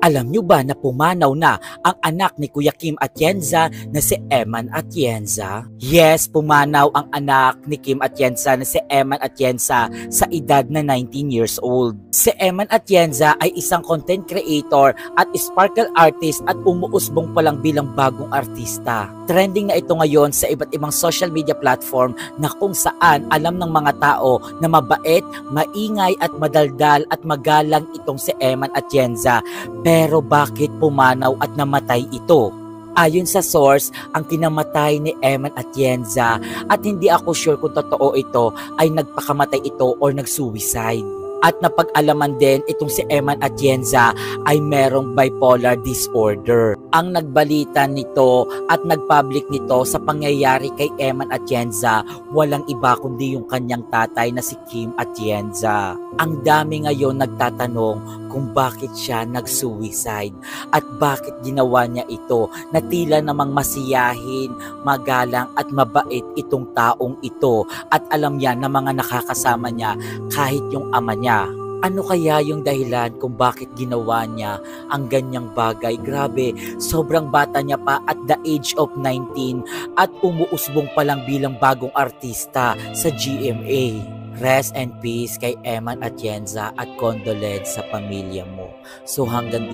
Alam nyo ba na pumanaw na ang anak ni Kuya Kim Atienza na si Eman Atienza? Yes, pumanaw ang anak ni Kim Atienza na si Eman Atienza sa edad na 19 years old. Si Eman Atienza ay isang content creator at sparkle artist at umuusbong pa lang bilang bagong artista. Trending na ito ngayon sa iba't ibang social media platform na kung saan alam ng mga tao na mabait, maingay at madaldal at magalang itong si Eman Atienza. Pero bakit pumanaw at namatay ito? Ayon sa source, ang kinamatay ni Eman Atienza at hindi ako sure kung totoo ito ay nagpakamatay ito or nag-suicide. At napag-alaman din itong si Eman Atienza ay merong bipolar disorder. Ang nagbalita nito at nagpublic nito sa pangyayari kay Eman Atienza, walang iba kundi yung kanyang tatay na si Kim Atienza. Ang dami ngayon nagtatanong kung bakit siya nag-suicide at bakit ginawa niya ito na tila namang masiyahin, magalang at mabait itong taong ito at alam niya na mga nakakasama niya kahit yung ama niya. Ano kaya yung dahilan kung bakit ginawa niya ang ganyang bagay? Grabe, sobrang bata niya pa at the age of 19 at umuusbong pa lang bilang bagong artista sa GMA. Rest and peace kay Eman Atienza at condolence sa pamilya mo. So hanggang